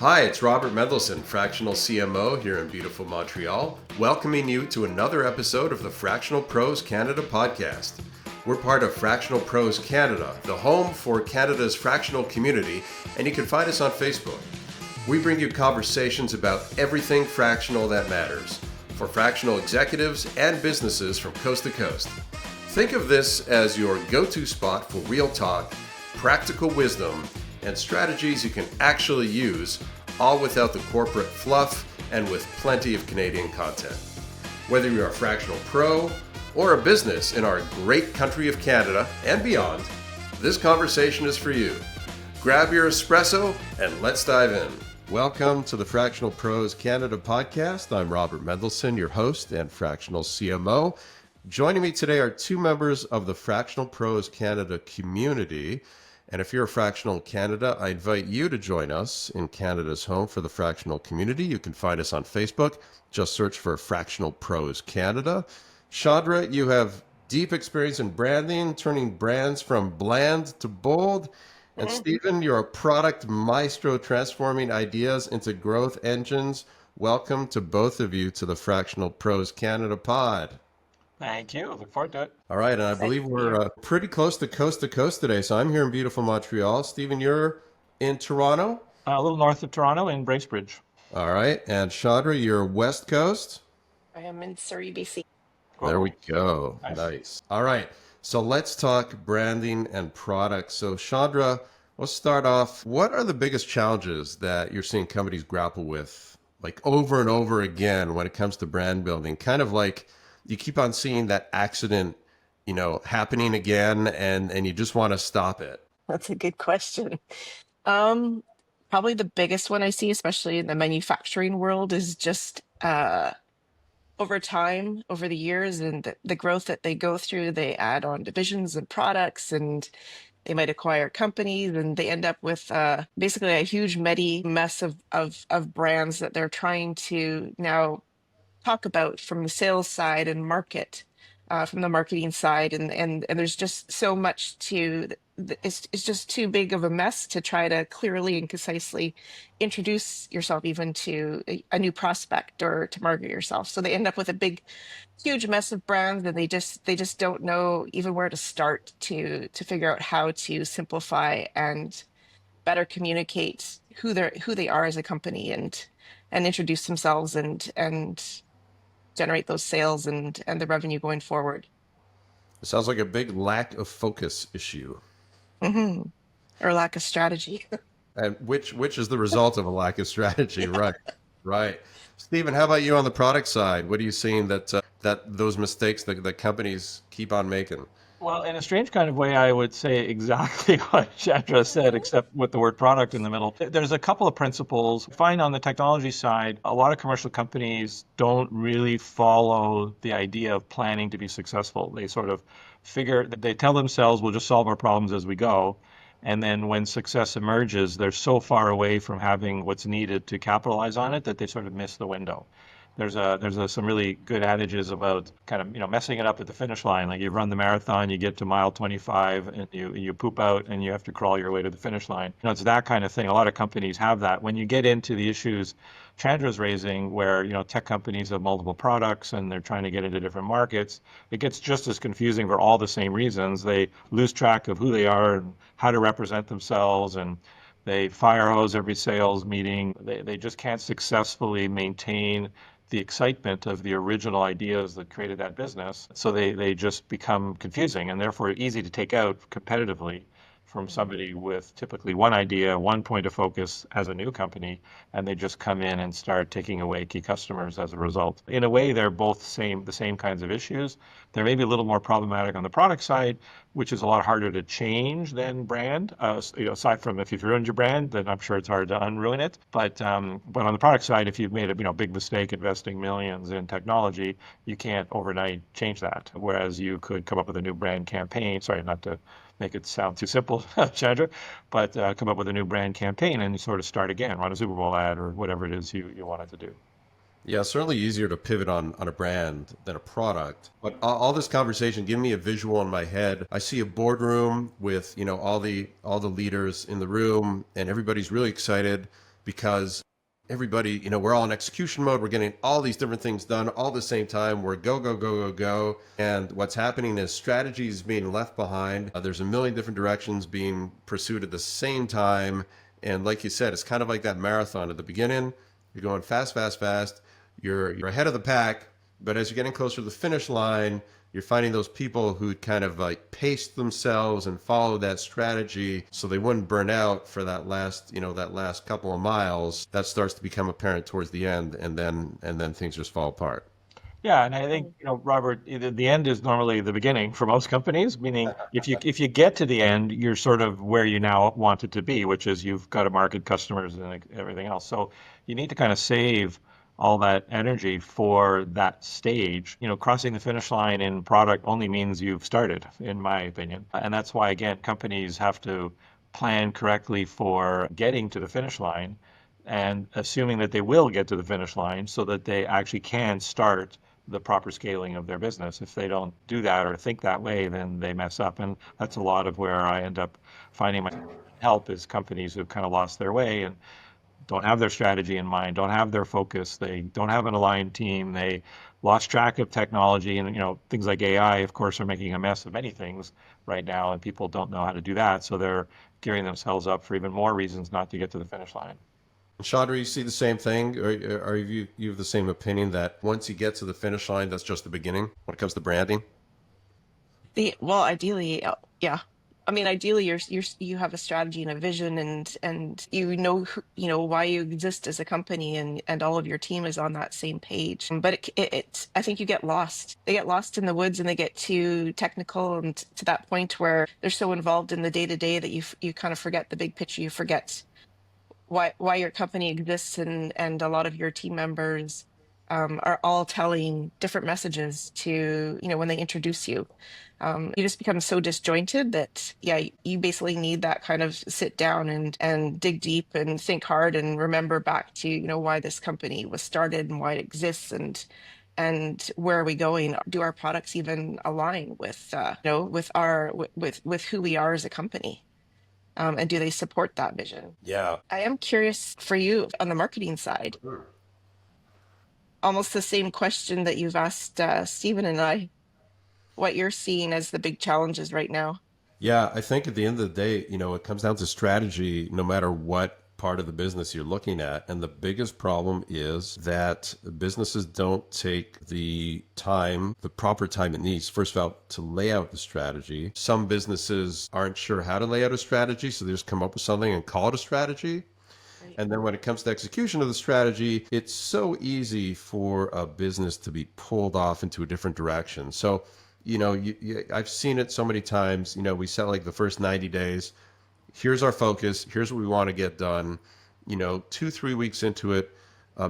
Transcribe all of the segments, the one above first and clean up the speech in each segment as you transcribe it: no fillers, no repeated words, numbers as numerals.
Hi, it's Robert Mendelson, Fractional CMO here in beautiful Montreal, welcoming you to another episode of the Fractional Pros Canada podcast. We're part of Fractional Pros Canada, the home for Canada's fractional community, and you can find us on Facebook. We bring you conversations about everything fractional that matters for fractional executives and businesses from coast to coast. Think of this as your go-to spot for real talk, practical wisdom, and strategies you can actually use, all without the corporate fluff and with plenty of Canadian content. Whether you're a fractional pro or a business in our great country of Canada and beyond, this conversation is for you. Grab your espresso and let's dive in. Welcome to the Fractional Pros Canada podcast. I'm Robert Mendelson, your host and fractional CMO. Joining me today are two members of the Fractional Pros Canada community. And if you're a fractional in Canada, I invite you to join us in Canada's home for the fractional community. You can find us on Facebook. Just search for Fractional Pros Canada. Chandra, you have deep experience in branding, turning brands from bland to bold. And Stephen, you're a product maestro, transforming ideas into growth engines. Welcome to both of you to the Fractional Pros Canada pod. Thank you. Look forward to it. All right, and I believe we're pretty close to coast today. So I'm here in beautiful Montreal. Stephen, you're in Toronto? A little north of Toronto in Bracebridge. All right, and Chandra, you're West Coast? I am in Surrey, BC. There we go. Nice. All right, so let's talk branding and products. So Chandra, let's start off. What are the biggest challenges that you're seeing companies grapple with, like over and over again when it comes to brand building? Kind of like you keep on seeing that accident, happening again, and you just want to stop it. That's a good question. Probably the biggest one I see, especially in the manufacturing world, is just over time, over the years, and the growth that they go through. They add on divisions and products, and they might acquire companies, and they end up with basically a huge mess of brands that they're trying to now talk about from the sales side and market from the marketing side, and there's just so much to it's just too big of a mess to try to clearly and concisely introduce yourself even to a new prospect or to market yourself. So they end up with a big huge mess of brands, and they just don't know even where to start to figure out how to simplify and better communicate who they are as a company, and introduce themselves and generate those sales and the revenue going forward. It sounds like a big lack of focus issue. Or lack of strategy. And which is the result of a lack of strategy, right? Right. Stephen, how about you on the product side? What are you seeing that those mistakes that companies keep on making? Well, in a strange kind of way, I would say exactly what Chandra said, except with the word product in the middle. There's a couple of principles. Find on the technology side, a lot of commercial companies don't really follow the idea of planning to be successful. They sort of they tell themselves, we'll just solve our problems as we go. And then when success emerges, they're so far away from having what's needed to capitalize on it that they sort of miss the window. There's some really good adages about kind of messing it up at the finish line. Like you run the marathon, you get to mile 25, and you poop out, and you have to crawl your way to the finish line. It's that kind of thing. A lot of companies have that. When you get into the issues Chandra's raising, where tech companies have multiple products and they're trying to get into different markets, it gets just as confusing for all the same reasons. They lose track of who they are and how to represent themselves, and they fire hose every sales meeting. They just can't successfully maintain the excitement of the original ideas that created that business. So they just become confusing and therefore easy to take out competitively from somebody with typically one idea, one point of focus as a new company, and they just come in and start taking away key customers as a result. In a way, they're both the same kinds of issues. They're maybe a little more problematic on the product side, which is a lot harder to change than brand. Aside from if you've ruined your brand, then I'm sure it's hard to unruin it. But on the product side, if you've made a big mistake investing millions in technology, you can't overnight change that. Whereas you could come up with a new brand campaign. Sorry, not to make it sound too simple, Chandra, but come up with a new brand campaign and sort of start again, run a Super Bowl ad or whatever it is you wanted to do. Yeah, certainly easier to pivot on a brand than a product. But all this conversation, give me a visual in my head. I see a boardroom with, all the leaders in the room, and everybody's really excited. because everybody, we're all in execution mode. We're getting all these different things done all at the same time. We're go, go, go, go, go. And what's happening is strategy is being left behind. There's a million different directions being pursued at the same time. And like you said, it's kind of like that marathon at the beginning. You're going fast, fast, fast. You're ahead of the pack. But as you're getting closer to the finish line, you're finding those people who kind of like paced themselves and followed that strategy so they wouldn't burn out for that last couple of miles. That starts to become apparent towards the end, and then things just fall apart. Yeah, and I think, Robert, the end is normally the beginning for most companies, meaning if you get to the end, you're sort of where you now want it to be, which is you've got to market customers and everything else. So you need to kind of save all that energy for that stage. Crossing the finish line in product only means you've started, in my opinion. And that's why, again, companies have to plan correctly for getting to the finish line and assuming that they will get to the finish line so that they actually can start the proper scaling of their business. If they don't do that or think that way, then they mess up. And that's a lot of where I end up finding my help is companies who've kind of lost their way and don't have their strategy in mind, don't have their focus, they don't have an aligned team, they lost track of technology, and things like AI, of course, are making a mess of many things right now, and people don't know how to do that, so they're gearing themselves up for even more reasons not to get to the finish line. Chandra, you see the same thing, or are you have the same opinion that once you get to the finish line, that's just the beginning when it comes to branding? Well, ideally, yeah. I mean, ideally, you have a strategy and a vision, and why you exist as a company, and all of your team is on that same page. But I think you get lost. They get lost in the woods, and they get too technical, and to that point where they're so involved in the day to day that you kind of forget the big picture. You forget why your company exists, and a lot of your team members are all telling different messages to when they introduce you. You just become so disjointed that you basically need that kind of sit down and dig deep and think hard and remember back to why this company was started and why it exists, and where are we going? Do our products even align with with who we are as a company? And do they support that vision? Yeah. I am curious for you on the marketing side, almost the same question that you've asked Stephen and I, what you're seeing as the big challenges right now. Yeah, I think at the end of the day, it comes down to strategy no matter what part of the business you're looking at. And the biggest problem is that businesses don't take the proper time it needs, first of all, to lay out the strategy. Some businesses aren't sure how to lay out a strategy, so they just come up with something and call it a strategy. Right. And then when it comes to execution of the strategy, it's so easy for a business to be pulled off into a different direction. So I've seen it so many times. We set like the first 90 days. Here's our focus. Here's what we want to get done. 2-3 weeks into it,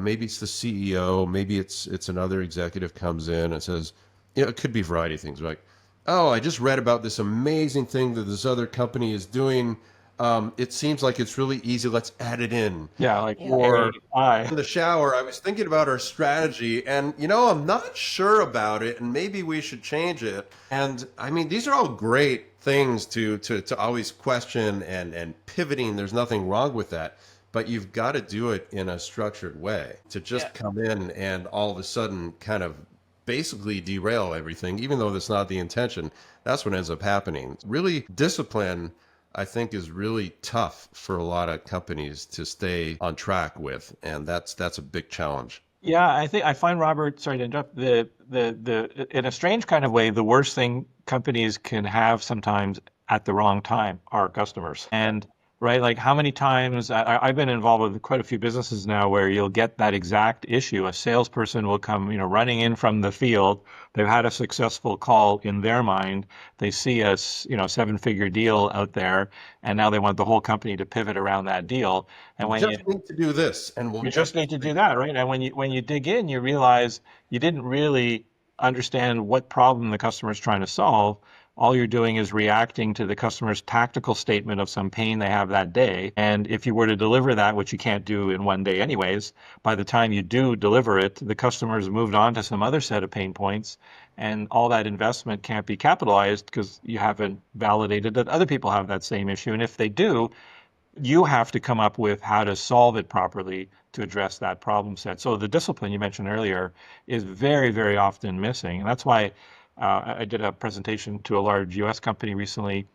maybe it's the CEO, maybe it's another executive comes in and says, it could be a variety of things. Like, oh, I just read about this amazing thing that this other company is doing. It seems like it's really easy. Let's add it in. Yeah, like Or AI. in the shower, I was thinking about our strategy, and I'm not sure about it, and maybe we should change it. And I mean, these are all great things to always question and pivoting. There's nothing wrong with that, but you've got to do it in a structured way. To just come in and all of a sudden kind of basically derail everything, even though that's not the intention. That's what ends up happening. Really, discipline, I think, is really tough for a lot of companies to stay on track with, and that's a big challenge. Yeah, I find, Robert, sorry to interrupt, the in a strange kind of way, the worst thing companies can have sometimes at the wrong time are customers. And right, like how many times I've been involved with quite a few businesses now where you'll get that exact issue. A salesperson will come, running in from the field. They've had a successful call in their mind. They see a, 7-figure deal out there, and now they want the whole company to pivot around that deal. And when Just need to do this, and you just need to do that, right? And when you dig in, you realize you didn't really understand what problem the customer is trying to solve. All you're doing is reacting to the customer's tactical statement of some pain they have that day. And if you were to deliver that, which you can't do in one day anyways, by the time you do deliver it, the customer's moved on to some other set of pain points, and all that investment can't be capitalized because you haven't validated that other people have that same issue. And if they do, You have to come up with how to solve it properly to address that problem set. So the discipline you mentioned earlier is very, very often missing. And that's why I did a presentation to a large US company recently.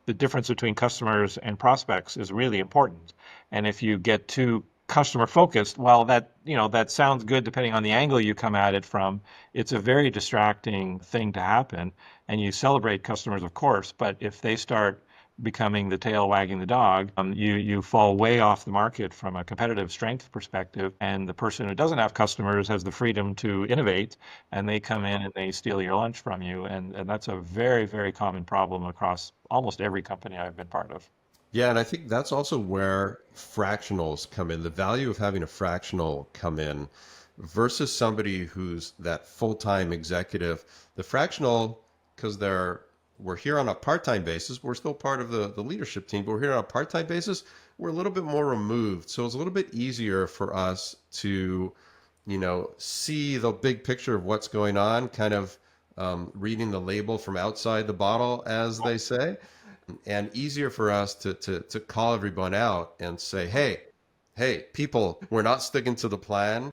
The difference between customers and prospects is really important. And if you get too customer focused, well, that sounds good depending on the angle you come at it from. It's a very distracting thing to happen. And you celebrate customers, of course, but if they start becoming the tail wagging the dog, you fall way off the market from a competitive strength perspective. And the person who doesn't have customers has the freedom to innovate, and they come in and they steal your lunch from you. And that's a very, very common problem across almost every company I've been part of. Yeah, and I think that's also where fractionals come in, the value of having a fractional come in versus somebody who's that full-time executive. The fractional, because we're here on a part-time basis, we're still part of the leadership team, but we're here on a part-time basis, we're a little bit more removed. So it's a little bit easier for us to, see the big picture of what's going on, kind of reading the label from outside the bottle, as they say, and easier for us to call everyone out and say, hey, people, we're not sticking to the plan.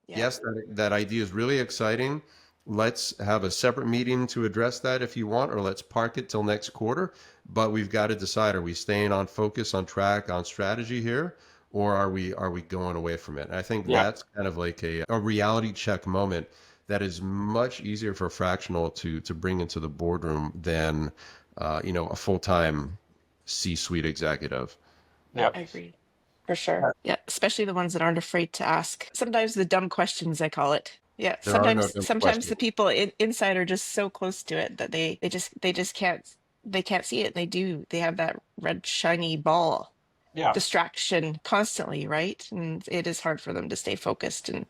Yeah. Yes, that idea is really exciting. Let's have a separate meeting to address that if you want, or let's park it till next quarter. But we've got to decide, are we staying on focus, on track, on strategy here, or are we going away from it? And I think Yeah. that's kind of like a reality check moment that is much easier for a fractional to bring into the boardroom than a full-time C-suite executive. Yeah, Yeah. I agree. For sure. Yeah, especially the ones that aren't afraid to ask. Sometimes the dumb questions, I call it. Yeah, There are no dumb sometimes questions. the people inside are just so close to it that they just can't see it. They have that red shiny ball Yeah. distraction constantly, right? And it is hard for them to stay focused and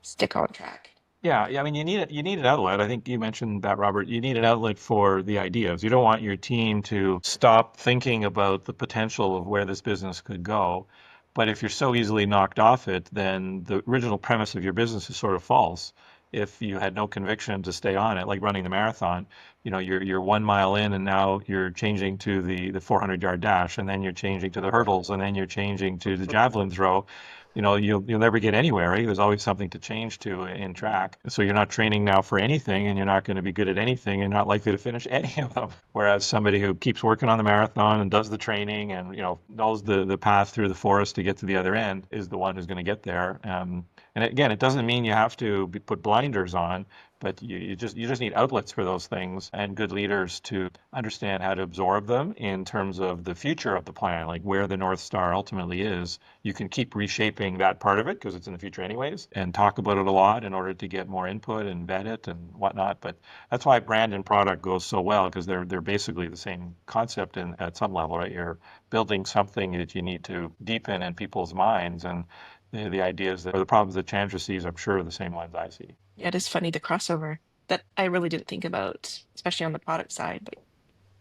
stick on track. Yeah, yeah. I mean, you need an outlet. I think you mentioned that, Robert. You need an outlet for the ideas. You don't want your team to stop thinking about the potential of where this business could go. But if you're so easily knocked off it, then the original premise of your business is sort of false. If you had no conviction to stay on it, like running the marathon, you're 1 mile in, and now you're changing to the 400-yard dash, and then you're changing to the hurdles, and then you're changing to the javelin throw. You'll never get anywhere, right? There's always something to change to in track. So you're not training now for anything, and you're not going to be good at anything, and not likely to finish any of them. Whereas somebody who keeps working on the marathon and does the training and knows the path through the forest to get to the other end is the one who's going to get there. And again, it doesn't mean you have to put blinders on, but you just need outlets for those things and good leaders to understand how to absorb them in terms of the future of the plan, like where the North Star ultimately is. You can keep reshaping that part of it because it's in the future anyways, and talk about it a lot in order to get more input and vet it and whatnot. But that's why brand and product goes so well, because they're basically the same concept at some level, right? You're building something that you need to deepen in people's minds, and the ideas or the problems that Chandra sees, I'm sure, are the same ones I see. Yeah, it is funny the crossover that I really didn't think about, especially on the product side, but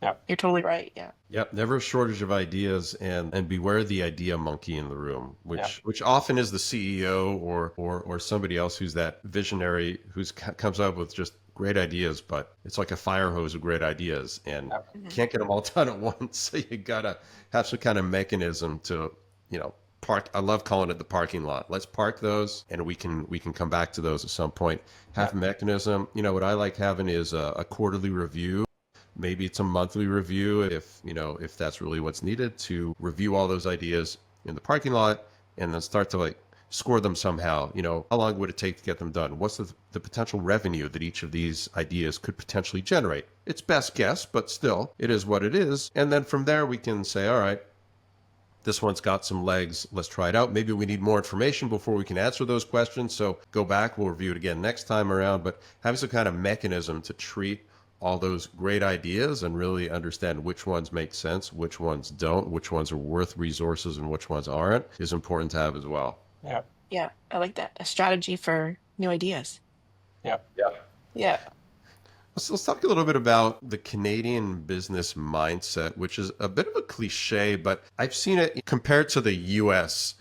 Yeah. you're totally right. Yeah. Yep, never a shortage of ideas, and beware the idea monkey in the room, Yeah. which often is the CEO or somebody else who's that visionary who's comes up with just great ideas, but it's like a fire hose of great ideas, and Yeah. can't get them all done at once. So you gotta have some kind of mechanism to, park. I love calling it the parking lot. Let's park those, and we can come back to those at some point. Yeah. Have a mechanism. What I like having is a quarterly review. Maybe it's a monthly review if that's really what's needed to review all those ideas in the parking lot and then start to like score them somehow. How long would it take to get them done? What's the potential revenue that each of these ideas could potentially generate? It's best guess, but still, it is what it is. And then from there, we can say, all right, this one's got some legs. Let's try it out. Maybe we need more information before we can answer those questions. So go back. We'll review it again next time around. But having some kind of mechanism to treat all those great ideas and really understand which ones make sense, which ones don't, which ones are worth resources and which ones aren't is important to have as well. Yeah. Yeah, I like that. A strategy for new ideas. Yeah. Yeah. Let's talk a little bit about the Canadian business mindset, which is a bit of a cliche, but I've seen it compared to the US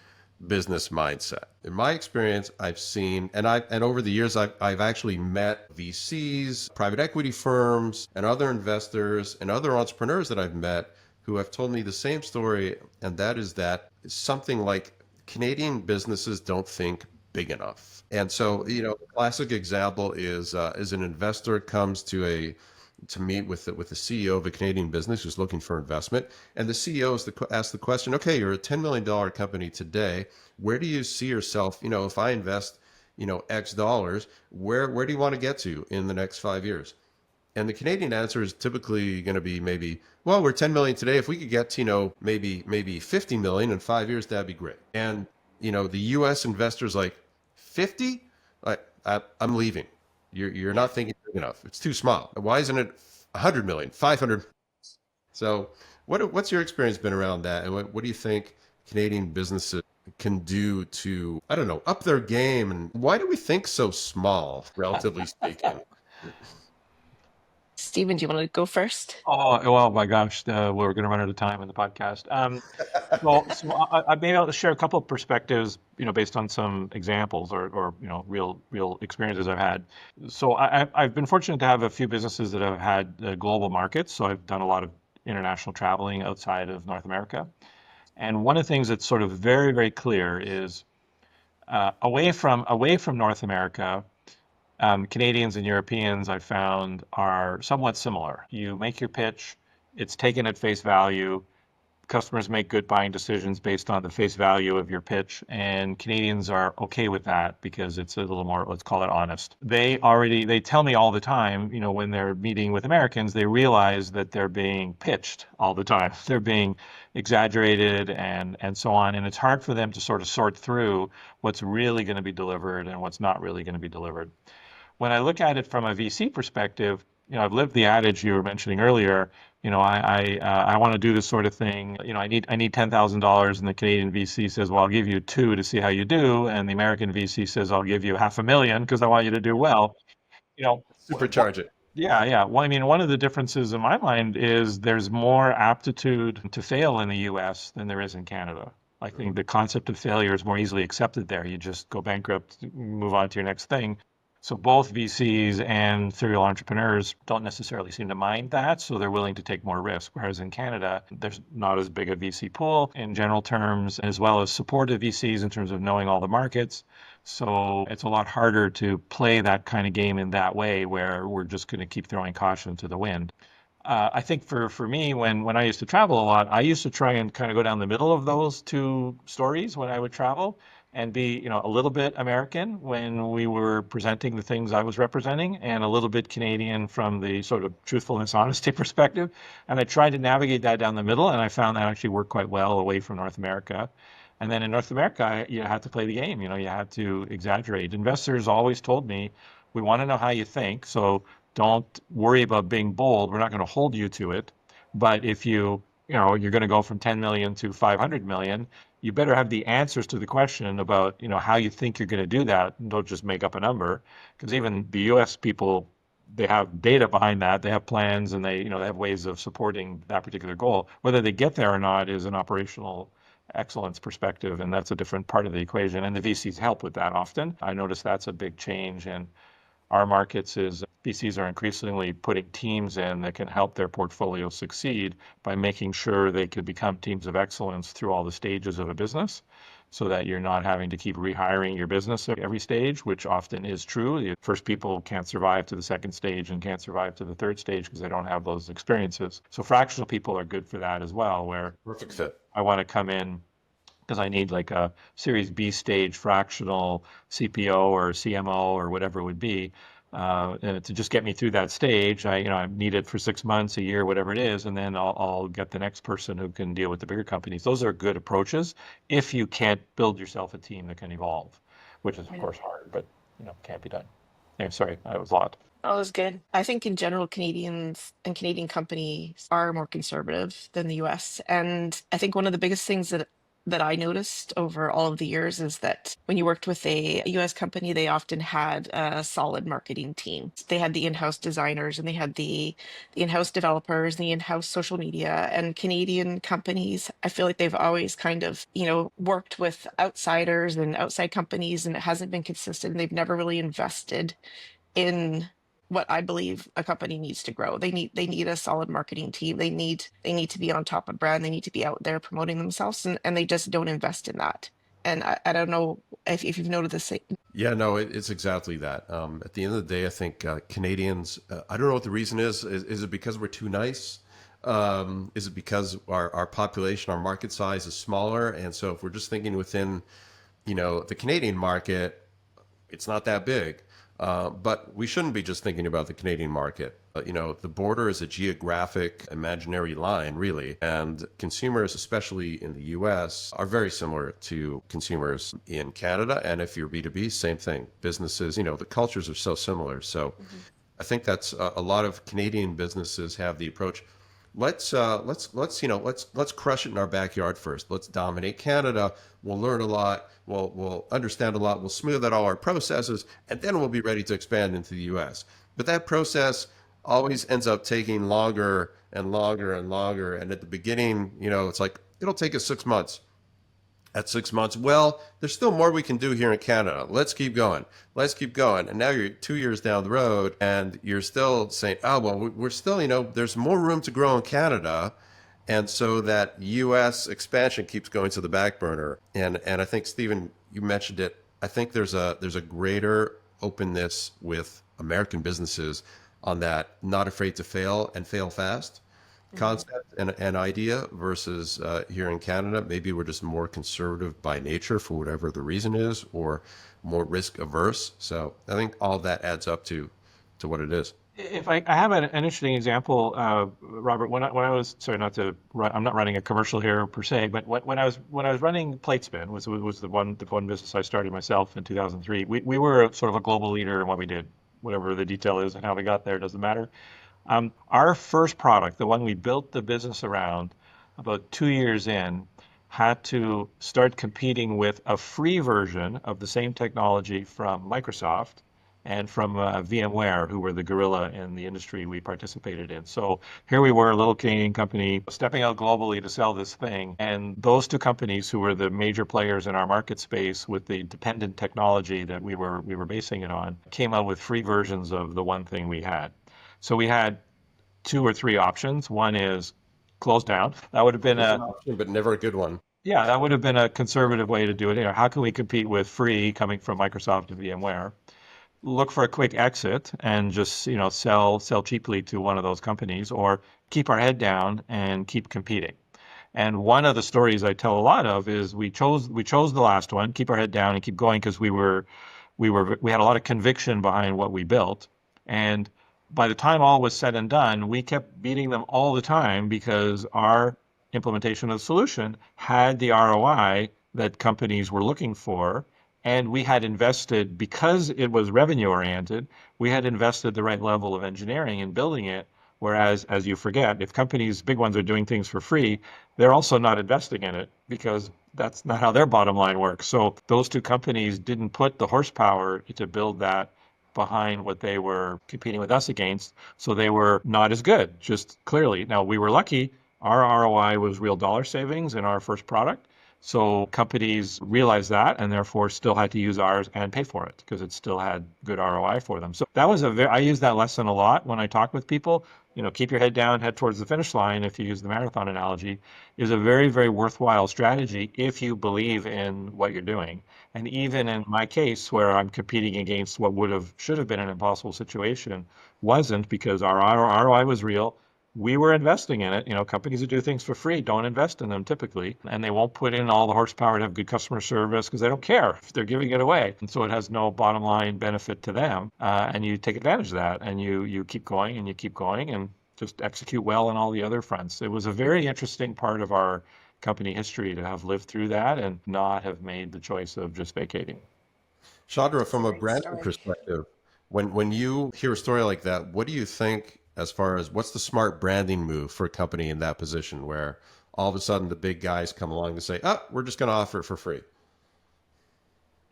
business mindset. In my experience, I've seen, and over the years, I've actually met VCs, private equity firms, and other investors and other entrepreneurs that I've met who have told me the same story, and that is that something like Canadian businesses don't think big enough. And so, the classic example is an investor comes to meet with the CEO of a Canadian business who's looking for investment, and the CEO asks the question, okay, you're a $10 million company today. Where do you see yourself? If I invest, X dollars, where do you want to get to in the next 5 years? And the Canadian answer is typically going to be maybe, well, we're 10 million today. If we could get to, maybe 50 million in 5 years, that'd be great. And, the US investors like 50, I'm leaving. You're not thinking big enough. It's too small. Why isn't it 100 million, 500? So what's your experience been around that? And what do you think Canadian businesses can do to, I don't know, up their game? And why do we think so small, relatively speaking? Stephen, do you want to go first? Oh, well, my gosh, we're going to run out of time in the podcast. Maybe I'll share a couple of perspectives, based on some examples or real experiences I've had. So I've been fortunate to have a few businesses that have had global markets. So I've done a lot of international traveling outside of North America. And one of the things that's sort of very, very clear is away from North America. Canadians and Europeans, I found, are somewhat similar. You make your pitch, it's taken at face value. Customers make good buying decisions based on the face value of your pitch, and Canadians are okay with that because it's a little more, let's call it honest. They tell me all the time, when they're meeting with Americans, they realize that they're being pitched all the time. They're being exaggerated and so on, and it's hard for them to sort of sort through what's really going to be delivered and what's not really going to be delivered. When I look at it from a VC perspective, I've lived the adage you were mentioning earlier. I want to do this sort of thing. I need $10,000, and the Canadian VC says, well, I'll give you two to see how you do, and the American VC says, I'll give you $500,000 because I want you to do well. You know, Supercharge it. yeah, yeah. Well, I mean, one of the differences in my mind is there's more aptitude to fail in the U.S. than there is in Canada. I think the concept of failure is more easily accepted there. You just go bankrupt, move on to your next thing. So both VCs and serial entrepreneurs don't necessarily seem to mind that, so they're willing to take more risk. Whereas in Canada, there's not as big a VC pool in general terms, as well as supportive VCs in terms of knowing all the markets. So it's a lot harder to play that kind of game in that way where we're just going to keep throwing caution to the wind. I think for me, when I used to travel a lot, I used to try and kind of go down the middle of those two stories when I would travel and be, a little bit American when we were presenting the things I was representing and a little bit Canadian from the sort of truthfulness, honesty perspective. And I tried to navigate that down the middle, and I found that actually worked quite well away from North America. And then in North America, you had to play the game, you had to exaggerate. Investors always told me, we want to know how you think, so don't worry about being bold. We're not going to hold you to it. But if you're going to go from 10 million to 500 million, you better have the answers to the question about, how you think you're going to do that. And don't just make up a number, because even the US people, they have data behind that. They have plans, and they have ways of supporting that particular goal. Whether they get there or not is an operational excellence perspective, and that's a different part of the equation. And the VCs help with that often. I notice that's a big change in our markets is VCs are increasingly putting teams in that can help their portfolio succeed by making sure they can become teams of excellence through all the stages of a business, so that you're not having to keep rehiring your business at every stage, which often is true. The first people can't survive to the second stage and can't survive to the third stage because they don't have those experiences. So fractional people are good for that as well, where Perfect fit. I want to come in because I need like a Series B stage fractional CPO or CMO or whatever it would be, to just get me through that stage. I need it for 6 months, a year, whatever it is, and then I'll get the next person who can deal with the bigger companies. Those are good approaches if you can't build yourself a team that can evolve, which is of course hard, but can't be done. Anyway, sorry, that was a lot. Oh, that was good. I think in general, Canadians and Canadian companies are more conservative than the US. And I think one of the biggest things that I noticed over all of the years is that when you worked with a US company, they often had a solid marketing team. They had the in-house designers, and they had the in-house developers, the in-house social media. And Canadian companies, I feel like they've always kind of, worked with outsiders and outside companies, and it hasn't been consistent. They've never really invested in what I believe a company needs to grow. They need a solid marketing team. They need to be on top of brand. They need to be out there promoting themselves, and they just don't invest in that. And I don't know if you've noticed the same. Yeah, no, it's exactly that. At the end of the day, I think Canadians, I don't know what the reason is. Is it because we're too nice? Is it because our population, our market size is smaller? And so if we're just thinking within, the Canadian market, it's not that big. But we shouldn't be just thinking about the Canadian market. The border is a geographic imaginary line, really. And consumers, especially in the US, are very similar to consumers in Canada. And if you're B2B, same thing. Businesses, the cultures are so similar. So I think that's a lot of Canadian businesses have the approach. Let's crush it in our backyard first. Let's dominate Canada. We'll learn a lot. We'll understand a lot. We'll smooth out all our processes, and then we'll be ready to expand into the U.S. But that process always ends up taking longer and longer and longer. And at the beginning, it's like it'll take us 6 months. At 6 months, well, there's still more we can do here in Canada. Let's keep going. Let's keep going. And now you're 2 years down the road and you're still saying, oh, well, we're still, there's more room to grow in Canada. And so that US expansion keeps going to the back burner. And I think, Stephen, you mentioned it. I think there's a greater openness with American businesses on that not afraid to fail and fail fast concept and idea versus here in Canada. Maybe we're just more conservative by nature for whatever the reason is, or more risk averse. So I think all that adds up to what it is. If I have an interesting example, Robert, when I was, sorry, not to run, I'm not running a commercial here per se, but when I was running Platespin, was the one business I started myself in 2003. We were sort of a global leader in what we did. Whatever the detail is and how we got there doesn't matter. Our first product, the one we built the business around, about 2 years in, had to start competing with a free version of the same technology from Microsoft and from VMware, who were the gorilla in the industry we participated in. So here we were, a little Canadian company, stepping out globally to sell this thing. And those two companies, who were the major players in our market space with the dependent technology that we were basing it on, came out with free versions of the one thing we had. So we had two or three options. One is close down. That would have been It's an a option, but never a good one. Yeah, that would have been a conservative way to do it. How can we compete with free coming from Microsoft and VMware? Look for a quick exit and just sell cheaply to one of those companies, or keep our head down and keep competing. And one of the stories I tell a lot of is we chose the last one, keep our head down and keep going, because we had a lot of conviction behind what we built. And by the time all was said and done, we kept beating them all the time because our implementation of the solution had the ROI that companies were looking for. And we had invested, because it was revenue oriented, we had invested the right level of engineering in building it. Whereas, as you forget, if companies, big ones, are doing things for free, they're also not investing in it, because that's not how their bottom line works. So those two companies didn't put the horsepower to build that behind what they were competing with us against. So they were not as good, just clearly. Now, we were lucky. Our ROI was real dollar savings in our first product. So companies realized that, and therefore still had to use ours and pay for it because it still had good ROI for them. So that was I use that lesson a lot when I talk with people. Keep your head down, head towards the finish line, if you use the marathon analogy, is a very, very worthwhile strategy if you believe in what you're doing. And even in my case, where I'm competing against what should have been an impossible situation, wasn't, because our ROI was real. We were investing in it. Companies that do things for free don't invest in them typically, and they won't put in all the horsepower to have good customer service because they don't care if they're giving it away. And so it has no bottom line benefit to them. And you take advantage of that, and you keep going and you keep going and just execute well on all the other fronts. It was a very interesting part of our company history to have lived through that and not have made the choice of just vacating. Chandra, That's a from a great branding story. perspective, when you hear a story like that, what do you think as far as what's the smart branding move for a company in that position where all of a sudden the big guys come along and say, "Oh, we're just going to offer it for free"?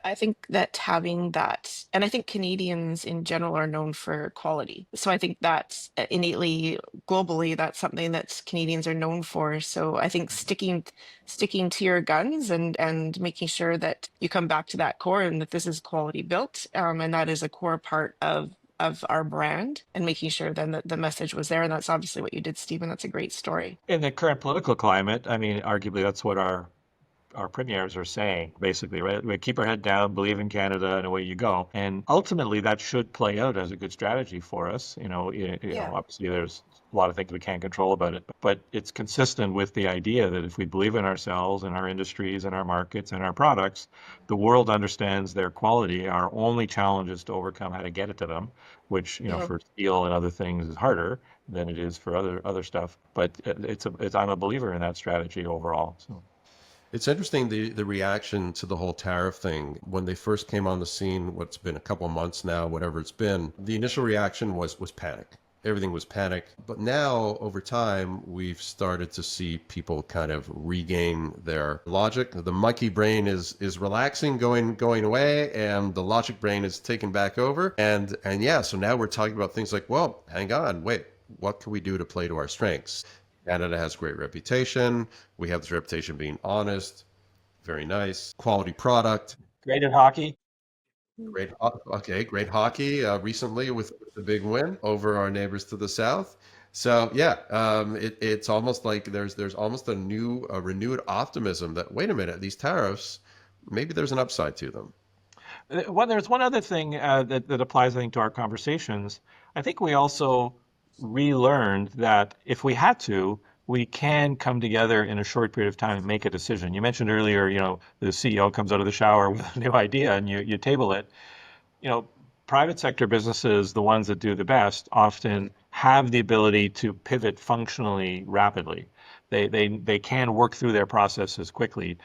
I think that having that, and I think Canadians in general are known for quality. So I think that's innately, globally, that's something that Canadians are known for. So I think sticking to your guns and making sure that you come back to that core and that this is quality built, and that is a core part of of our brand and making sure then that the message was there. And that's obviously what you did, Stephen. That's a great story. In the current political climate, I mean, arguably that's what our premiers are saying, basically, right? We keep our head down, believe in Canada, and away you go. And ultimately, that should play out as a good strategy for us. Yeah. Obviously, there's a lot of things we can't control about it, but it's consistent with the idea that if we believe in ourselves and our industries and our markets and our products, the world understands their quality. Our only challenge is to overcome how to get it to them, which, Yeah. for steel and other things is harder than it is for other stuff. But I'm a believer in that strategy overall. So. It's interesting the reaction to the whole tariff thing when they first came on the scene. What's been a couple of months now, whatever it's been. The initial reaction was panic. Everything was panic. But now, over time, we've started to see people kind of regain their logic. The monkey brain is relaxing, going away, and the logic brain is taken back over. And yeah, so now we're talking about things like, well, hang on, wait, what can we do to play to our strengths? Canada has a great reputation. We have this reputation being honest, very nice, quality product. Great at hockey. Great hockey recently with the big win over our neighbors to the south. So yeah, it's almost like there's almost a renewed optimism that wait a minute, these tariffs, maybe there's an upside to them. Well, there's one other thing that applies, I think, to our conversations. I think we also relearned that if we had to, we can come together in a short period of time and make a decision. You mentioned earlier, the CEO comes out of the shower with a new idea and you table it. You know, private sector businesses, the ones that do the best, often have the ability to pivot functionally rapidly. They can work through their processes quickly.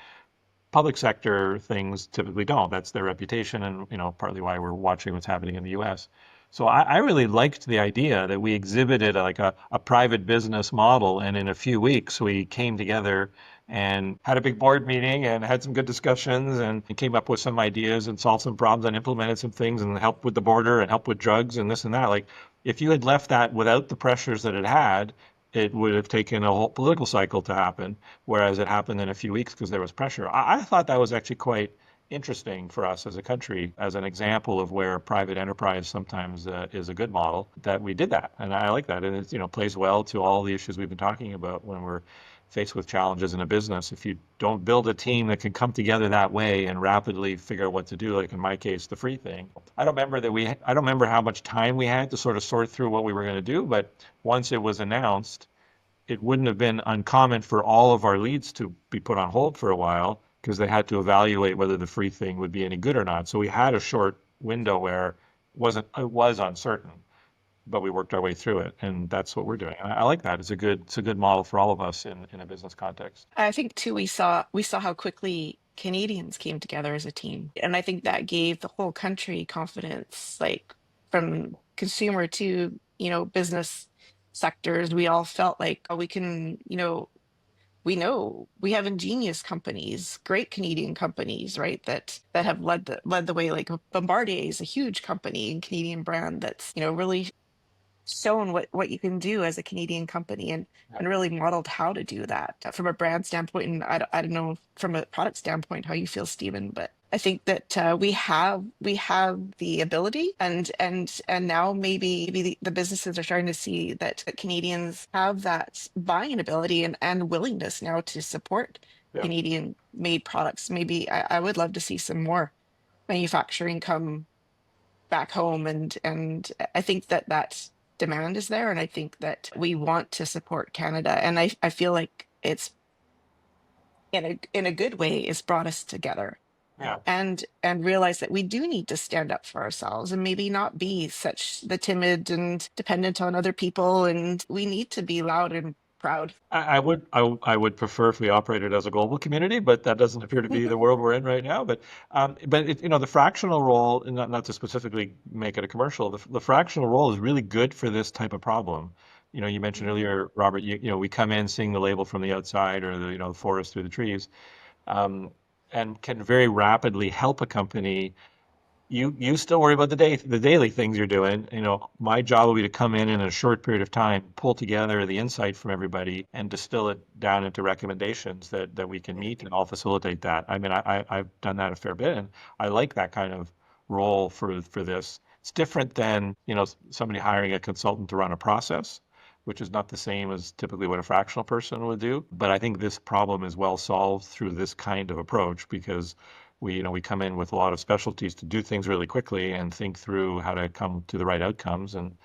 Public sector things typically don't. That's their reputation, and partly why we're watching what's happening in the U.S. So I really liked the idea that we exhibited like a private business model, and in a few weeks we came together and had a big board meeting and had some good discussions and came up with some ideas and solved some problems and implemented some things and helped with the border and helped with drugs and this and that. Like if you had left that without the pressures that it had, it would have taken a whole political cycle to happen, whereas it happened in a few weeks because there was pressure. I thought that was actually quite interesting for us as a country, as an example of where private enterprise sometimes is a good model, that we did that. And I like that. And it plays well to all the issues we've been talking about when we're faced with challenges in a business. If you don't build a team that can come together that way and rapidly figure out what to do, like in my case, the free thing. I don't remember how much time we had to sort of sort through what we were going to do, but once it was announced, it wouldn't have been uncommon for all of our leads to be put on hold for a while because they had to evaluate whether the free thing would be any good or not. So we had a short window where it was uncertain, but we worked our way through it, and that's what we're doing. And I like that. It's a good model for all of us in a business context. I think too we saw how quickly Canadians came together as a team. And I think that gave the whole country confidence, like from consumer to, business sectors. We all felt like we can, we know we have ingenious companies, great Canadian companies, right? That have led the way. Like Bombardier is a huge company and Canadian brand that's, really shown what you can do as a Canadian company and really modeled how to do that from a brand standpoint. And I don't know from a product standpoint how you feel, Stephen, but I think that we have the ability and now maybe the businesses are starting to see that Canadians have that buying ability and willingness now to support Yeah. Canadian made products. Maybe I would love to see some more manufacturing come back home and I think that demand is there and I think that we want to support Canada and I feel like it's in a good way it's brought us together Yeah. and realize that we do need to stand up for ourselves and maybe not be such the timid and dependent on other people and we need to be loud and proud. I would prefer if we operated as a global community, but that doesn't appear to be the world we're in right now. But the fractional role, and not to specifically make it a commercial, the fractional role is really good for this type of problem. You mentioned earlier, Robert, we come in seeing the label from the outside or the forest through the trees, um, and can very rapidly help a company. You still worry about the daily things you're doing. My job will be to come in a short period of time, pull together the insight from everybody, and distill it down into recommendations that we can meet, and I'll facilitate that. I mean, I've done that a fair bit, and I like that kind of role for this. It's different than, somebody hiring a consultant to run a process, which is not the same as typically what a fractional person would do. But I think this problem is well solved through this kind of approach because we come in with a lot of specialties to do things really quickly and think through how to come to the right outcomes. And,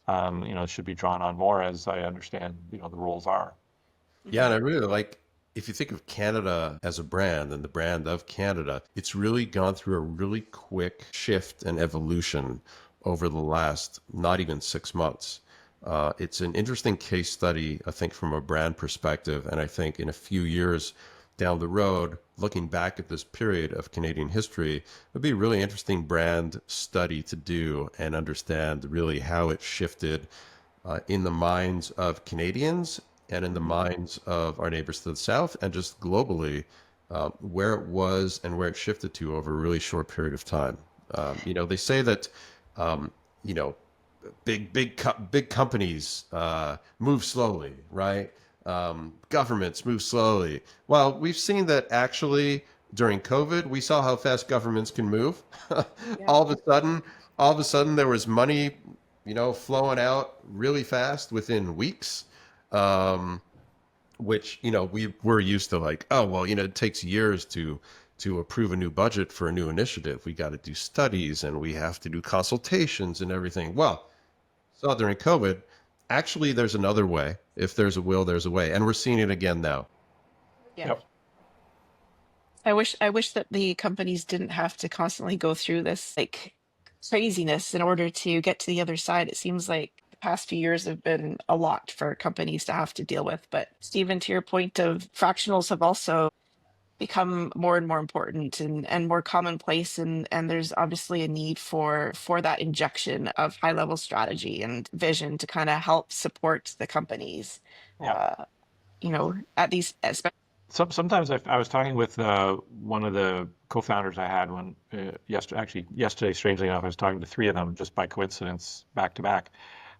it should be drawn on more as I understand, the rules are. Yeah, and Mhm. I really like, if you think of Canada as a brand and the brand of Canada, it's really gone through a really quick shift and evolution over the last not even 6 months. It's an interesting case study, I think, from a brand perspective. And I think in a few years down the road, looking back at this period of Canadian history, it would be a really interesting brand study to do and understand really how it shifted in the minds of Canadians and in the Mhm. minds of our neighbors to the south, and just globally, where it was and where it shifted to over a really short period of time. They say that, um, you know, big companies move slowly, right? Governments move slowly. Well, we've seen that actually during COVID, we saw how fast governments can move. Yeah. all of a sudden, all of a sudden, there was money, flowing out really fast within weeks. Um, which we're used to, like, oh well, it takes years to approve a new budget for a new initiative. We got to do studies and we have to do consultations and everything. Well, so during COVID, actually, there's another way. If there's a will, there's a way, and we're seeing it again now. Yeah. Yep. I wish that the companies didn't have to constantly go through this like craziness in order to get to the other side. It seems like the past few years have been a lot for companies to have to deal with. But Stephen, to your point of fractionals have also become more and more important and more commonplace and there's obviously a need for that injection of high level strategy and vision to kind of help support the companies Yeah. uh, at these Sometimes I was talking with one of the co-founders I had when yesterday, strangely enough, I was talking to three of them just by coincidence, back to back.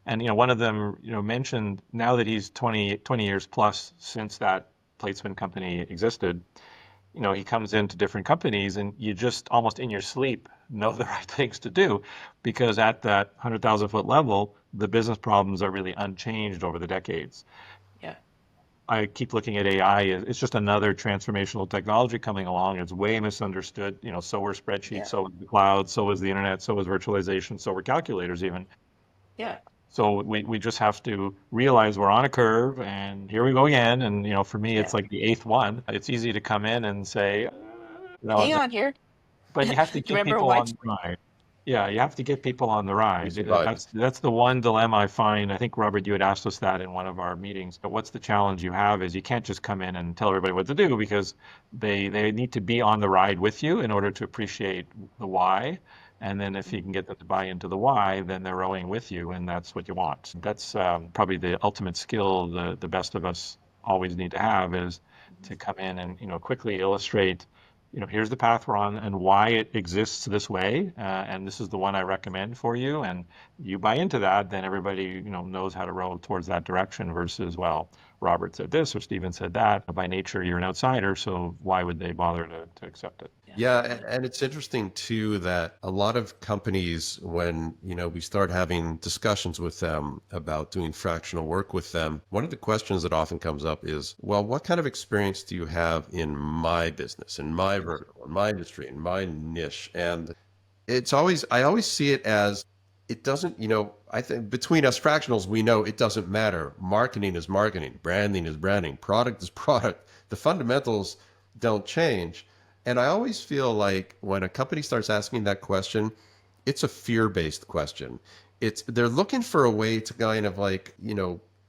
And one of them mentioned now that he's 20 years plus since that placement company existed. He comes into different companies and you just almost in your sleep know the right things to do because at that 100,000 foot level, the business problems are really unchanged over the decades. yeah. I keep looking at AI. It's just another transformational technology coming along. It's way misunderstood. So were spreadsheets, Yeah. so was the cloud, so was the internet, so was virtualization, so were calculators even. Yeah. So we just have to realize we're on a curve and here we go again. And, for me, Yeah. it's like the eighth one. It's easy to come in and say, Hang on here. but Do you have to you get remember people why? on the ride. Yeah, you have to get people on the We ride. survived. That's the one dilemma I find. I think, Robert, you had asked us that in one of our meetings. But what's the challenge you have is you can't just come in and tell everybody what to do because they need to be on the ride with you in order to appreciate the why. And then if you can get them to buy into the why, then they're rowing with you, and that's what you want. That's probably the ultimate skill the best of us always need to have is to come in and quickly illustrate here's the path we're on and why it exists this way, and this is the one I recommend for you. And you buy into that, then everybody knows how to row towards that direction. Versus, well, Robert said this or Stephen said that. By nature, you're an outsider, so why would they bother to accept it? Yeah. Yeah, and it's interesting too that a lot of companies, when we start having discussions with them about doing fractional work with them, one of the questions that often comes up is, well, what kind of experience do you have in my business, in my vertical, in my industry, in my niche? And I always see it as, it doesn't, I think between us fractionals, we know it doesn't matter. Marketing is marketing, branding is branding, product is product. The fundamentals don't change. And I always feel like when a company starts asking that question, it's a fear-based question. They're looking for a way to kind of, like,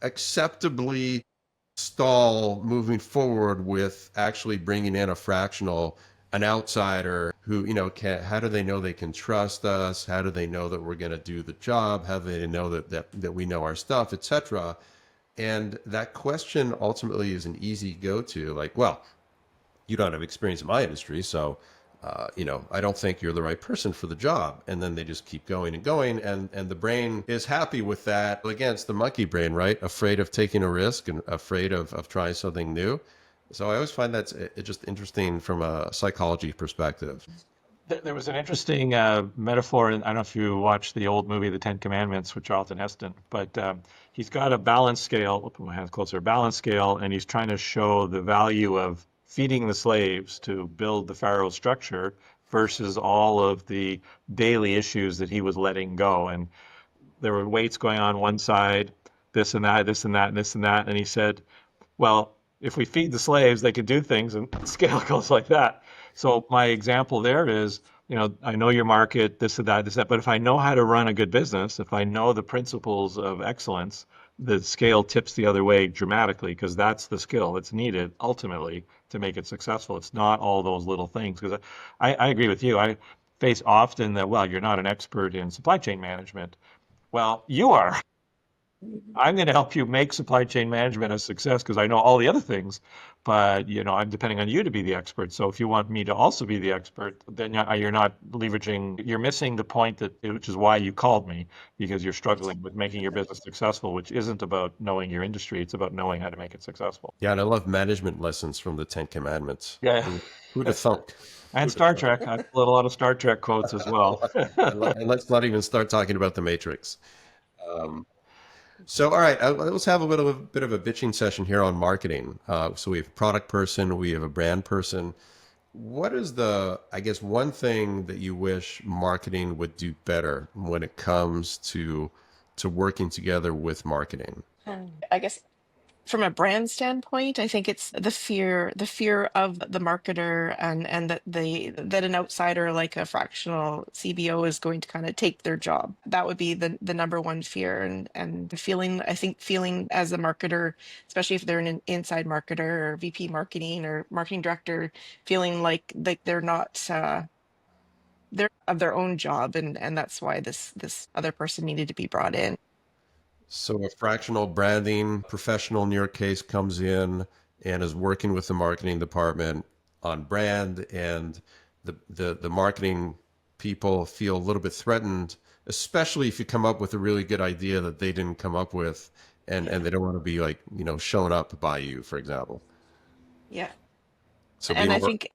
acceptably stall moving forward with actually bringing in a fractional, an outsider who, how do they know they can trust us? How do they know that we're going to do the job? How do they know that we know our stuff, etc.? And that question ultimately is an easy go-to. Like, well, you don't have experience in my industry, so I don't think you're the right person for the job. And then they just keep going and going, and the brain is happy with that. Again, it's the monkey brain, right? Afraid of taking a risk and afraid of trying something new. So I always find that's just interesting from a psychology perspective. There was an interesting metaphor, and I don't know if you watched the old movie, The Ten Commandments, with Charlton Heston, but he's got a balance scale, I'll put my hands closer, a balance scale, and he's trying to show the value of feeding the slaves to build the pharaoh structure versus all of the daily issues that he was letting go. And there were weights going on one side, this and that, this and that, and this and that. And he said, well, if we feed the slaves, they can do things, and scale goes like that. So my example there is, I know your market, this and that, this and that, but if I know how to run a good business, if I know the principles of excellence, the scale tips the other way dramatically because that's the skill that's needed ultimately to make it successful. It's not all those little things. Because I agree with you. I face often that, well, you're not an expert in supply chain management. Well, you are. I'm going to help you make supply chain management a success because I know all the other things, but I'm depending on you to be the expert. So if you want me to also be the expert, then you're not leveraging, you're missing the point which is why you called me, because you're struggling with making your business successful, which isn't about knowing your industry. It's about knowing how to make it successful. Yeah, and I love management lessons from the Ten Commandments. Yeah. Who'd have thunk? And Star Trek. I pulled a lot of Star Trek quotes as well. And let's not even start talking about the Matrix. So, all right, let's have a bit of a bitching session here on marketing. So we have a product person, we have a brand person. What is I guess, one thing that you wish marketing would do better when it comes to working together with marketing? I guess from a brand standpoint, I think it's the fear of the marketer, and that an outsider like a fractional CBO is going to kind of take their job. That would be the number one fear, and feeling as a marketer, especially if they're an inside marketer or VP marketing or marketing director, feeling like they're not they're of their own job, and that's why this other person needed to be brought in. So a fractional branding professional in your case comes in and is working with the marketing department on brand, and the marketing people feel a little bit threatened, especially if you come up with a really good idea that they didn't come up with, and they don't want to be like, shown up by you, for example. Yeah. So And being I more think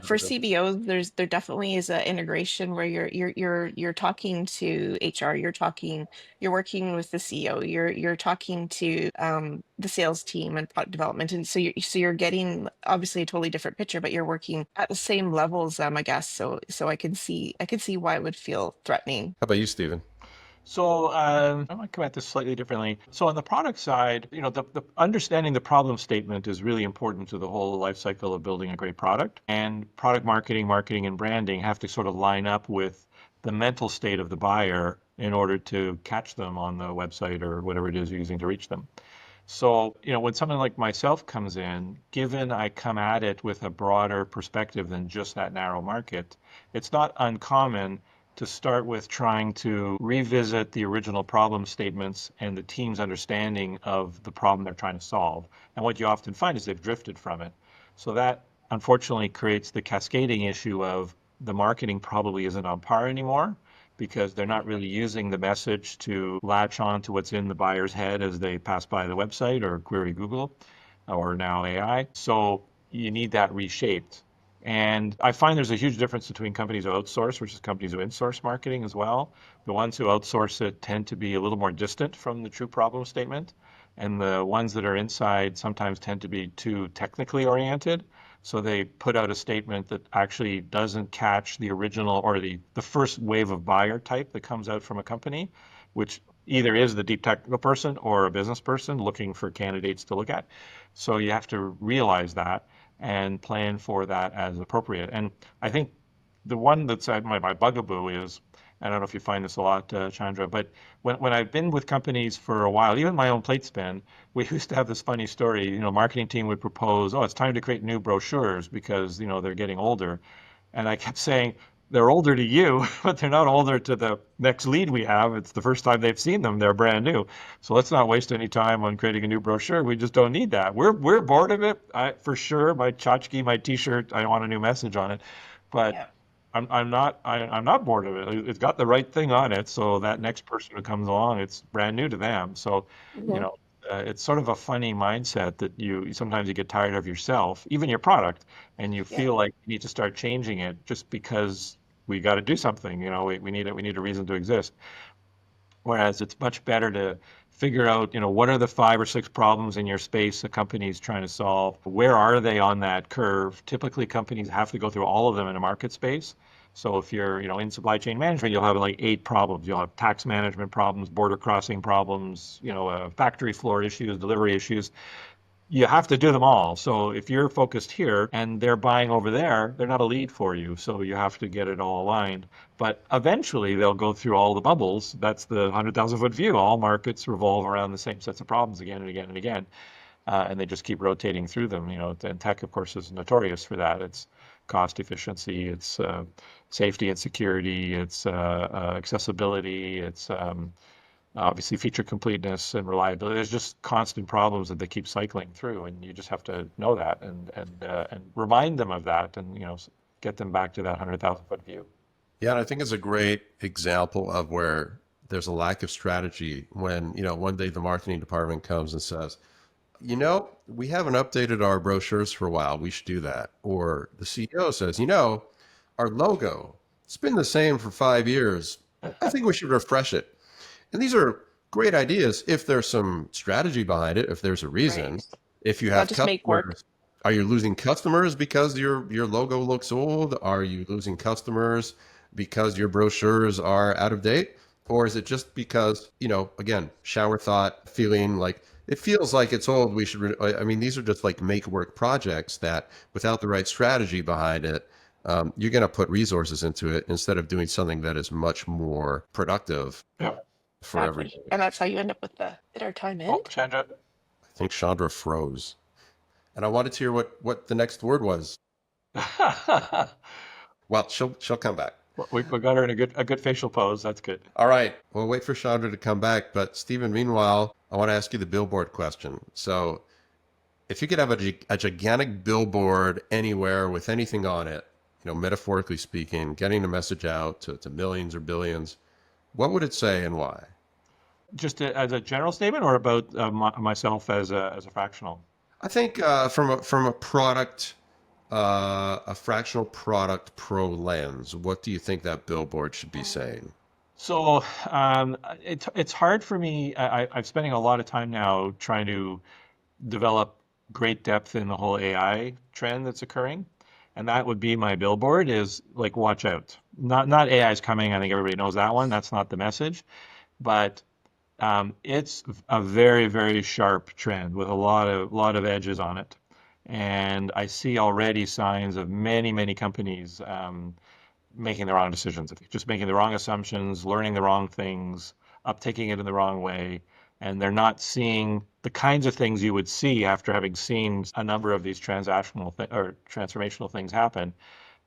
for collaborative. CBOs, there definitely is an integration where you're talking to HR, you're working with the CEO, you're talking to the sales team and product development, and so you're getting obviously a totally different picture, but you're working at the same levels, I guess. So I can see why it would feel threatening. How about you, Stephen? So I might come at this slightly differently. So on the product side, the understanding the problem statement is really important to the whole life cycle of building a great product. And product marketing, and branding have to sort of line up with the mental state of the buyer in order to catch them on the website or whatever it is you're using to reach them. So, when someone like myself comes in, given I come at it with a broader perspective than just that narrow market, it's not uncommon to start with trying to revisit the original problem statements and the team's understanding of the problem they're trying to solve. And what you often find is they've drifted from it. So that unfortunately creates the cascading issue of the marketing probably isn't on par anymore because they're not really using the message to latch on to what's in the buyer's head as they pass by the website or query Google or now AI. So you need that reshaped. And I find there's a huge difference between companies who outsource versus companies who insource marketing as well. The ones who outsource it tend to be a little more distant from the true problem statement. And the ones that are inside sometimes tend to be too technically oriented. So they put out a statement that actually doesn't catch the original or the first wave of buyer type that comes out from a company, which either is the deep technical person or a business person looking for candidates to look at. So you have to realize that and plan for that as appropriate. And I think the one that's my bugaboo is, I don't know if you find this a lot, Chandra, but when I've been with companies for a while, even my own plate spin, we used to have this funny story. Marketing team would propose, oh, it's time to create new brochures because, they're getting older. And I kept saying, they're older to you, but they're not older to the next lead we have. It's the first time they've seen them. They're brand new. So let's not waste any time on creating a new brochure. We just don't need that. We're bored of it. For sure. My tchotchke, my T-shirt, I want a new message on it. But Yeah. I'm not bored of it. It's got the right thing on it. So that next person who comes along, it's brand new to them. So, you Mhm. know, it's sort of a funny mindset that you sometimes you get tired of yourself, even your product, and you Yeah. feel like you need to start changing it just because we got to do something. We need a reason to exist. Whereas it's much better to figure out, what are the 5 or 6 problems in your space a company is trying to solve? Where are they on that curve? Typically, companies have to go through all of them in a market space. So if you're, in supply chain management, you'll have like 8 problems. You'll have tax management problems, border crossing problems, factory floor issues, delivery issues. You have to do them all. So if you're focused here and they're buying over there, they're not a lead for you. So you have to get it all aligned. But eventually they'll go through all the bubbles. That's the 100,000-foot view. All markets revolve around the same sets of problems again and again and again. And they just keep rotating through them. And tech, of course, is notorious for that. It's cost efficiency, it's safety and security, it's accessibility, it's obviously feature completeness and reliability. There's just constant problems that they keep cycling through, and you just have to know that and remind them of that, and get them back to that 100,000-foot view. Yeah, and I think it's a great example of where there's a lack of strategy when, one day the marketing department comes and says, we haven't updated our brochures for a while. We should do that. Or the CEO says, our logo, it's been the same for 5 years. I think we should refresh it. And these are great ideas if there's some strategy behind it, if there's a reason. Right. If you have Just make work. customers, are you losing customers because your logo looks old? Are you losing customers because your brochures are out of date? Or is it just because, again, shower thought, feeling like it feels like it's old, we should, these are just like make work projects that without the right strategy behind it, you're going to put resources into it instead of doing something that is much more productive. Yeah. For everything. And that's how you end up with the at our time end. Oh, Chandra. I think Chandra froze. And I wanted to hear what the next word was. Well, she'll come back. We got her in a good facial pose. That's good. All right. We'll wait for Chandra to come back. But Stephen, meanwhile, I want to ask you the billboard question. So if you could have a gigantic billboard anywhere with anything on it, metaphorically speaking, getting a message out to millions or billions, what would it say and why? Just as a general statement, or about myself as a fractional? I think from a product, a fractional product pro lens, what do you think that billboard should be saying? So it's hard for me. I'm spending a lot of time now trying to develop great depth in the whole AI trend that's occurring. And that would be my billboard is like, watch out. Not AI is coming. I think everybody knows that one. That's not the message. But it's a very, very sharp trend with a lot of edges on it. And I see already signs of many, many companies making the wrong decisions, just making the wrong assumptions, learning the wrong things, uptaking it in the wrong way. And they're not seeing the kinds of things you would see after having seen a number of these transformational things happen,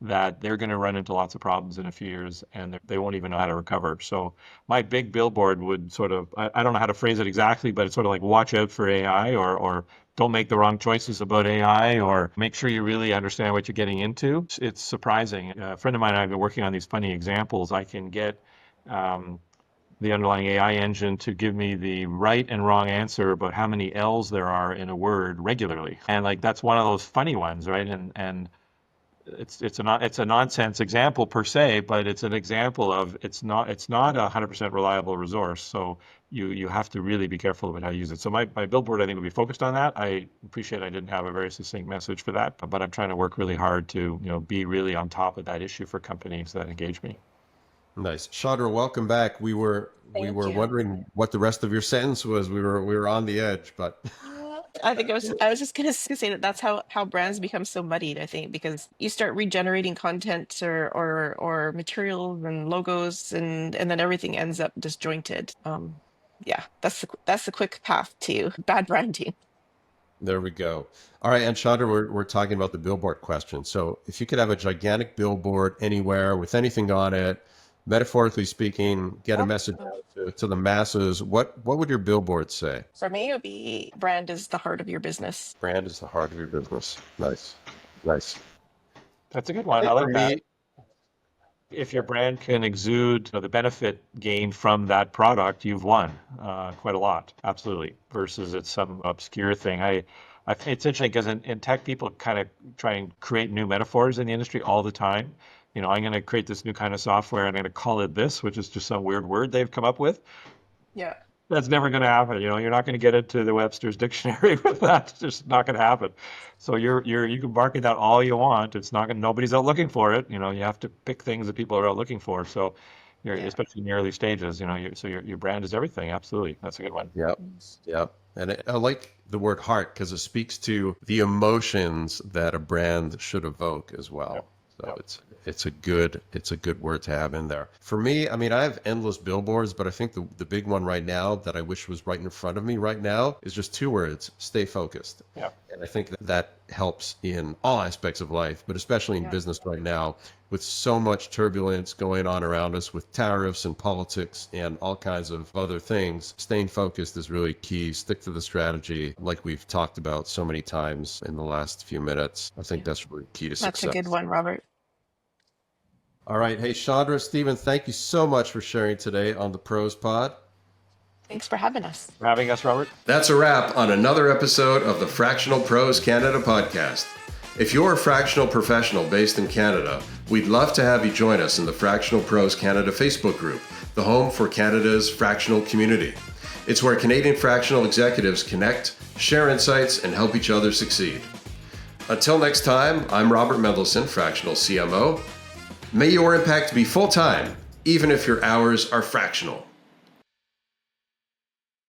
that they're going to run into lots of problems in a few years and they won't even know how to recover. So my big billboard would sort of, I don't know how to phrase it exactly, but it's sort of like watch out for AI, or don't make the wrong choices about AI, or make sure you really understand what you're getting into. It's surprising. A friend of mine and I have been working on these funny examples. I can get the underlying AI engine to give me the right and wrong answer about how many L's there are in a word regularly. And like, that's one of those funny ones, right? And it's a nonsense example per se, but it's an example of it's not a 100% reliable resource. So you have to really be careful about how you use it. So my billboard, I think, would be focused on that. I appreciate I didn't have a very succinct message for that, but I'm trying to work really hard to be really on top of that issue for companies that engage me. Nice. Chandra, welcome back. We were Thank you. wondering what the rest of your sentence was. We were on the edge, but I think I was just gonna say that that's how brands become so muddied, I think, because you start regenerating content or materials and logos, and then everything ends up disjointed. Yeah, that's the quick path to bad branding. there we go. All right, and Chandra, we're talking about the billboard question. So if you could have a gigantic billboard anywhere with anything on it, metaphorically speaking, get a message out to the masses, what would your billboard say? For me, it would be brand is the heart of your business. Brand is the heart of your business. Nice. Nice. That's a good one. I like that. If your brand can exude the benefit gained from that product, you've won quite a lot. Absolutely. Versus it's some obscure thing. It's interesting because in tech, people kind of try and create new metaphors in the industry all the time. I'm going to create this new kind of software and I'm going to call it this, which is just some weird word they've come up with. Yeah. That's never going to happen. You're not going to get into the Webster's dictionary with that. It's just not going to happen. So you can market that all you want. It's not going. Nobody's out looking for it. You have to pick things that people are out looking for. So Yeah. especially in the early stages. So your brand is everything. Absolutely, that's a good one. Yep. Yep. And I like the word heart because it speaks to the emotions that a brand should evoke as well. Yep. So Yep. it's a good word to have in there. For me, I mean, I have endless billboards, but I think the big one right now that I wish was right in front of me right now is just two words: stay focused. Yeah. And I think that helps in all aspects of life, but especially in Yeah. business right now, with so much turbulence going on around us with tariffs and politics and all kinds of other things. Staying focused is really key. Stick to the strategy like we've talked about so many times in the last few minutes. I think that's really key to success. That's a good one, Robert. All right. Hey, Chandra, Stephen, thank you so much for sharing today on the Pros Pod. Thanks for having us. For having us, Robert. That's a wrap on another episode of the Fractional Pros Canada podcast. If you're a fractional professional based in Canada, we'd love to have you join us in the Fractional Pros Canada Facebook group, the home for Canada's fractional community. It's where Canadian fractional executives connect, share insights, and help each other succeed. Until next time, I'm Robert Mendelson, Fractional CMO. May your impact be full-time, even if your hours are fractional.